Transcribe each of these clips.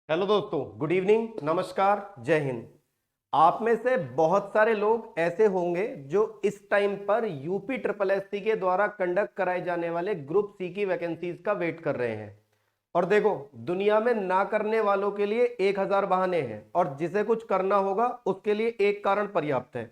Hello दोस्तों, good evening, नमस्कार, जय हिंद। आप में से बहुत सारे लोग ऐसे होंगे जो इस टाइम पर यूपी ट्रिपल एससी के द्वारा कंडक्ट कराए जाने वाले ग्रुप सी की वैकेंसीज का वेट कर रहे हैं। और देखो, दुनिया में ना करने वालों के लिए 1000 बहाने हैं और जिसे कुछ करना होगा उसके लिए एक कारण पर्याप्त है।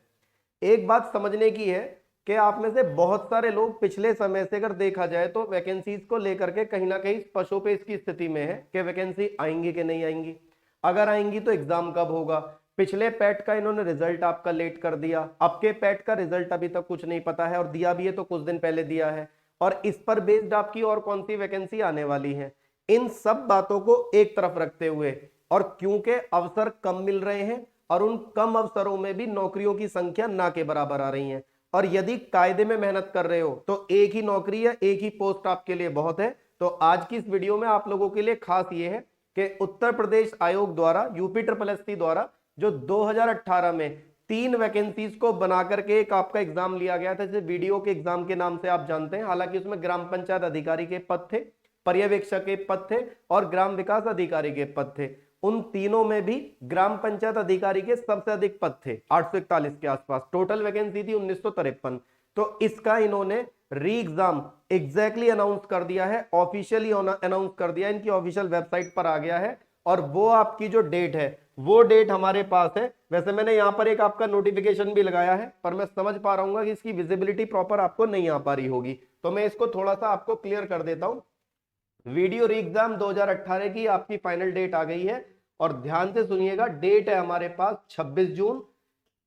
एक बात समझने की है कि आप में से बहुत सारे लोग पिछले समय से अगर देखा जाए तो वैकेंसीज को लेकर के कहीं ना कहीं पशोपेश की स्थिति में है कि वैकेंसी आएंगी कि नहीं आएंगी, अगर आएंगी तो एग्जाम कब होगा। पिछले पैट का इन्होंने रिजल्ट आपका लेट कर दिया, अब के पैट का रिजल्ट अभी तक कुछ नहीं पता है और दिया भी है तो कुछ दिन पहले दिया है। और इस पर बेस्ड आपकी और कौन सी वैकेंसी आने वाली है, इन सब बातों को एक तरफ रखते हुए और क्योंकि अवसर कम मिल रहे हैं और उन कम अवसरों में भी नौकरियों की संख्या ना के बराबर आ रही है, और यदि कायदे में मेहनत कर रहे हो तो एक ही नौकरी या एक ही पोस्ट आपके लिए बहुत है। तो आज की इस वीडियो में आप लोगों के लिए खास ये है कि उत्तर प्रदेश आयोग द्वारा यूपी ट्रिपल एससी द्वारा जो 2018 में 3 वैकेंसीज को बना करके एक आपका एग्जाम लिया गया था, जिसे वीडियो के एग्जाम के नाम से आप जानते हैं। हालांकि उसमें ग्राम पंचायत अधिकारी के पद थे, पर्यवेक्षक के पद थे और ग्राम विकास अधिकारी के पद थे। उन तीनों में भी ग्राम पंचायत अधिकारी के सबसे अधिक पद थे, 841 के आसपास। टोटल वैकेंसी थी 1953। तो इसका इन्होंने री एग्जाम एग्जैक्टली अनाउंस कर दिया है, ऑफिशियली अनाउंस कर दिया है, इनकी ऑफिशियल वेबसाइट पर आ गया है। और वो आपकी जो डेट है वो डेट हमारे पास है। वैसे मैंने यहां पर एक आपका नोटिफिकेशन भी लगाया है, पर मैं समझ पा रहा हूँ कि इसकी विजिबिलिटी प्रॉपर आपको नहीं आ पा रही होगी, तो मैं इसको थोड़ा सा आपको क्लियर कर देता हूं। वीडियो री एग्जाम 2018 की आपकी फाइनल डेट आ गई है और ध्यान से सुनिएगा, डेट है हमारे पास 26 जून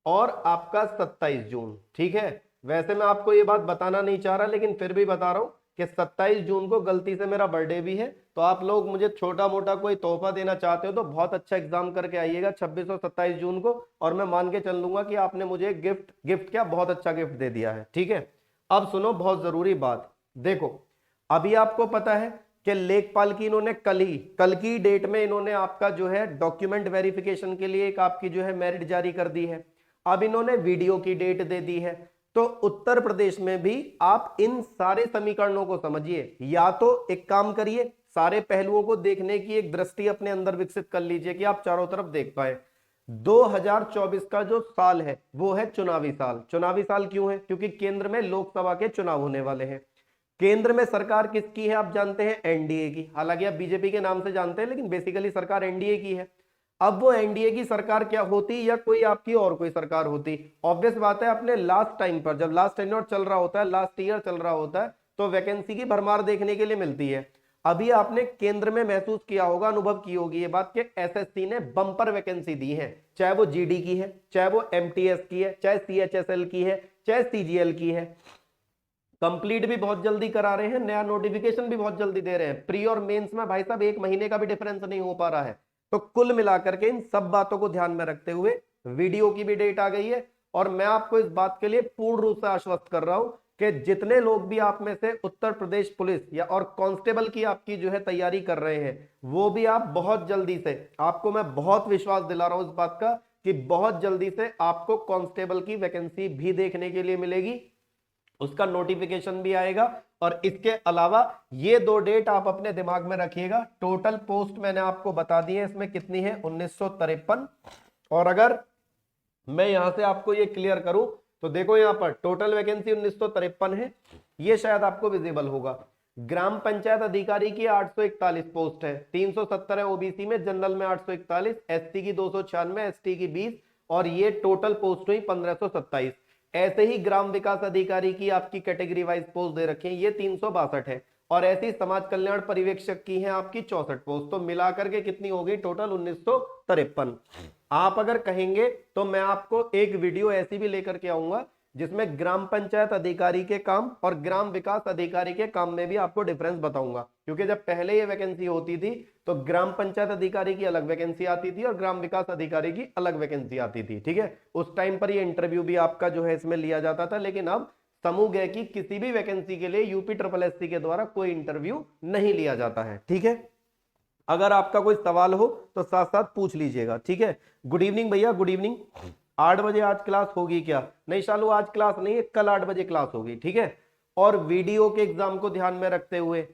और आपका 27 जून। ठीक है, वैसे मैं आपको ये बात बताना नहीं चाह रहा लेकिन फिर भी बता रहा हूं कि 27 जून को गलती से मेरा बर्थडे भी है, तो आप लोग मुझे छोटा मोटा कोई तोहफा देना चाहते हो तो बहुत अच्छा एग्जाम करके आइएगा 26 और 27 जून को, और मैं मान के चल लूंगा कि आपने मुझे गिफ्ट गिफ्ट क्या बहुत अच्छा गिफ्ट दे दिया है। ठीक है, अब सुनो बहुत जरूरी बात। देखो, अभी आपको पता है कि लेखपाल की इन्होंने कल की डेट में इन्होंने आपका जो है डॉक्यूमेंट वेरिफिकेशन के लिए एक आपकी जो है मेरिट जारी कर दी है। अब इन्होंने वीडियो की डेट दे दी है। तो उत्तर प्रदेश में भी आप इन सारे समीकरणों को समझिए, या तो एक काम करिए, सारे पहलुओं को देखने की एक दृष्टि अपने अंदर विकसित कर लीजिए कि आप चारों तरफ देख पाए। 2024 का जो साल है वो है चुनावी साल। चुनावी साल क्यों है? क्योंकि केंद्र में लोकसभा के चुनाव होने वाले हैं। केंद्र में सरकार किसकी है आप जानते हैं? एनडीए की। हालांकि आप बीजेपी के नाम से जानते हैं लेकिन बेसिकली सरकार एनडीए की है। अब वो एनडीए की सरकार क्या होती या कोई आपकी और कोई सरकार होती, ऑब्वियस बात है अपने लास्ट टाइम पर जब लास्ट टेन्योर चल रहा होता है, लास्ट ईयर चल रहा होता है, तो वैकेंसी की भरमार देखने के लिए मिलती है। अभी आपने केंद्र में महसूस किया होगा, अनुभव की होगी ये बात कि एसएससी ने बम्पर वैकेंसी दी है, चाहे वो जीडी की है, चाहे वो एमटीएस की है, चाहे सीएचएसएल की है, चाहे सीजीएल की है। कंप्लीट भी बहुत जल्दी करा रहे हैं, नया नोटिफिकेशन भी बहुत जल्दी दे रहे हैं। प्री और मेंस में भाई साहब 1 महीने का भी डिफरेंस नहीं हो पा रहा है। तो कुल मिलाकर के इन सब बातों को ध्यान में रखते हुए वीडियो की भी डेट आ गई है और मैं आपको इस बात के लिए पूर्ण रूप से आश्वस्त कर रहा हूं कि जितने लोग भी आप में से उत्तर प्रदेश पुलिस या और कांस्टेबल की आपकी जो है तैयारी कर रहे हैं, वो भी आप बहुत जल्दी से, आपको मैं बहुत विश्वास दिला रहा हूं इस बात का कि बहुत जल्दी से आपको कांस्टेबल की वैकेंसी भी देखने के लिए मिलेगी, उसका नोटिफिकेशन भी आएगा। और इसके अलावा ये 2 डेट आप अपने दिमाग में रखिएगा। टोटल पोस्ट मैंने आपको बता दी है इसमें कितनी है, 1953। और अगर मैं यहां से आपको ये क्लियर करूं तो देखो यहां पर टोटल वैकेंसी 1953 है, ये शायद आपको विजिबल होगा। ग्राम पंचायत अधिकारी की 841 पोस्ट है, 370 है ओबीसी में, जनरल में 841, एसटी की 296, एसटी की 20, और ये टोटल पोस्ट हुई 1527। ऐसे ही ग्राम विकास अधिकारी की आपकी कैटेगरी वाइज पोस्ट दे रखी है, ये 362 है, और ऐसी समाज कल्याण पर्यवेक्षक की है आपकी 64 पोस्ट। तो मिलाकर के कितनी हो गई टोटल? 1953। आप अगर कहेंगे तो मैं आपको एक वीडियो ऐसी भी लेकर के आऊंगा जिसमें ग्राम पंचायत अधिकारी के काम और ग्राम विकास अधिकारी के काम में भी आपको डिफरेंस बताऊंगा, क्योंकि जब पहले ये वैकेंसी होती थी तो ग्राम पंचायत अधिकारी की अलग वैकेंसी आती थी और ग्राम विकास अधिकारी की अलग वैकेंसी आती थी। ठीक है, उस टाइम पर ये इंटरव्यू भी आपका जो है इसमें लिया जाता था, लेकिन अब समूह ग की किसी भी वैकेंसी के लिए यूपी ट्रिपल एससी के द्वारा कोई इंटरव्यू नहीं लिया जाता है। ठीक है, अगर आपका कोई सवाल हो तो साथ साथ पूछ लीजिएगा। ठीक है, गुड इवनिंग भैया, गुड इवनिंग। 8 बजे आज क्लास होगी क्या? नहीं शालू, आज क्लास नहीं है, कल 8 बजे क्लास होगी। ठीक है, और वीडियो के एग्जाम को ध्यान में रखते हुए,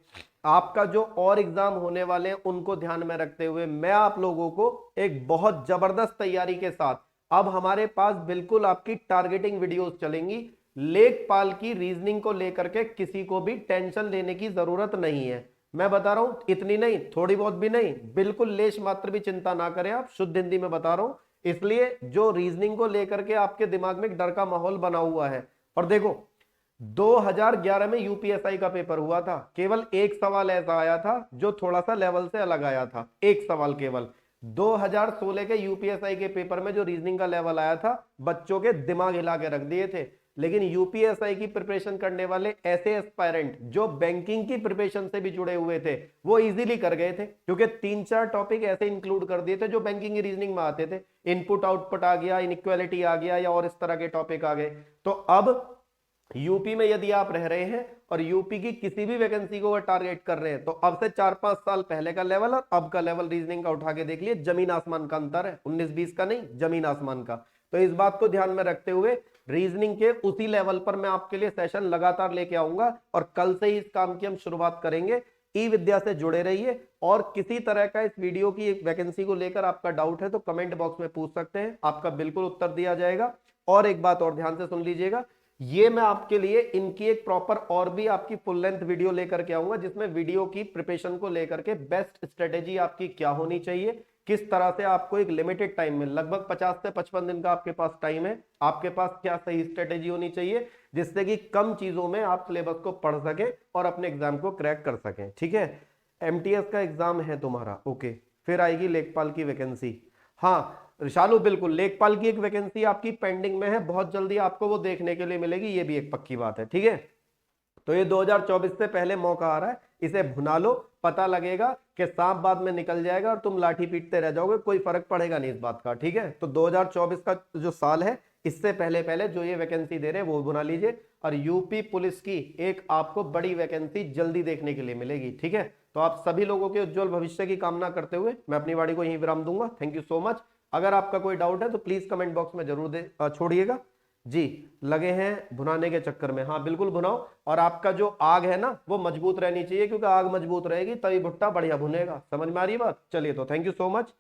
आपका जो और एग्जाम होने वाले हैं उनको ध्यान में रखते हुए, मैं आप लोगों को एक बहुत जबरदस्त तैयारी के साथ, अब हमारे पास बिल्कुल आपकी टारगेटिंग वीडियोस चलेंगी। लेखपाल की रीजनिंग को लेकर के किसी को भी टेंशन लेने की जरूरत नहीं है। मैं बता रहा हूं, इतनी नहीं, थोड़ी बहुत भी नहीं, बिल्कुल लेश मात्र भी चिंता ना करें आप, शुद्ध हिंदी में बता रहा हूं। इसलिए जो रीजनिंग को लेकर के आपके दिमाग में एक डर का माहौल बना हुआ है, और देखो 2011 में यूपीएसआई का पेपर हुआ था, केवल एक सवाल ऐसा आया था जो थोड़ा सा लेवल से अलग आया था, एक सवाल केवल। 2016 के यूपीएसआई के पेपर में जो रीजनिंग का लेवल आया था, बच्चों के दिमाग हिला के रख दिए थे। लेकिन यूपीएसआई की प्रिपरेशन करने वाले ऐसे एस्पायरेंट जो बैंकिंग की प्रिपरेशन से भी जुड़े हुए थे, वो इजीली कर गए थे, क्योंकि 3-4 टॉपिक ऐसे इंक्लूड कर दिए थे जो बैंकिंग की रीजनिंग में आते थे। इनपुट आउटपुट आ गया, इनइक्वालिटी आ गया, या और इस तरह के टॉपिक आ गए। तो अब यूपी में यदि आप रह रहे हैं और यूपी की किसी भी वैकेंसी को टारगेट कर रहे हैं, तो अब से 4-5 साल पहले का लेवल और अब का लेवल रीजनिंग का उठा के देख लिए, जमीन आसमान का अंतर है। 19-20 का नहीं, जमीन आसमान का। तो इस बात को ध्यान में रखते हुए रीजनिंग के उसी लेवल पर मैं आपके लिए सेशन लगातार लेके आऊंगा, और कल से ही इस काम की हम शुरुआत करेंगे। ई विद्या से जुड़े रहिए, और किसी तरह का इस वीडियो की वैकेंसी को लेकर आपका डाउट है तो कमेंट बॉक्स में पूछ सकते हैं, आपका बिल्कुल उत्तर दिया जाएगा। और एक बात और ध्यान से सुन लीजिएगा, ये मैं आपके लिए इनकी एक प्रॉपर और भी आपकी फुल लेंथ वीडियो लेकर के आऊंगा, जिसमें वीडियो की प्रिपरेशन को लेकर के बेस्ट स्ट्रेटेजी आपकी क्या होनी चाहिए, किस तरह से आपको एक लिमिटेड टाइम में, लगभग 50 से 55 दिन का आपके पास टाइम है, आपके पास क्या सही स्ट्रेटेजी होनी चाहिए जिससे कि कम चीजों में आप सिलेबस को पढ़ सके और अपने एग्जाम को क्रैक कर सकें। ठीक है, एमटीएस का एग्जाम है तुम्हारा, ओके। फिर आएगी लेखपाल की वैकेंसी। हाँ शालू, बिल्कुल लेखपाल की एक वैकेंसी आपकी पेंडिंग में है, बहुत जल्दी आपको वो देखने के लिए मिलेगी, ये भी एक पक्की बात है। ठीक है, तो ये 2024 से पहले मौका आ रहा है, इसे भुना लो, पता लगेगा कि सांप बाद में निकल जाएगा और तुम लाठी पीटते रह जाओगे, कोई फर्क पड़ेगा नहीं इस बात का। ठीक है, तो 2024 का जो साल है, इससे पहले पहले जो ये वैकेंसी दे रहे हैं वो भुना लीजिए, और यूपी पुलिस की एक आपको बड़ी वैकेंसी जल्दी देखने के लिए मिलेगी। ठीक है, तो आप सभी लोगों के उज्जवल भविष्य की कामना करते हुए मैं अपनी वाणी को यहीं विराम दूंगा। Thank you so much. अगर आपका कोई डाउट है तो प्लीज कमेंट बॉक्स में जरूर छोड़िएगा। जी, लगे हैं भुनाने के चक्कर में? हाँ बिल्कुल भुनाओ, और आपका जो आग है ना वो मजबूत रहनी चाहिए, क्योंकि आग मजबूत रहेगी तभी भुट्टा बढ़िया भुनेगा। समझ में आ रही बात? चलिए, तो थैंक यू सो मच।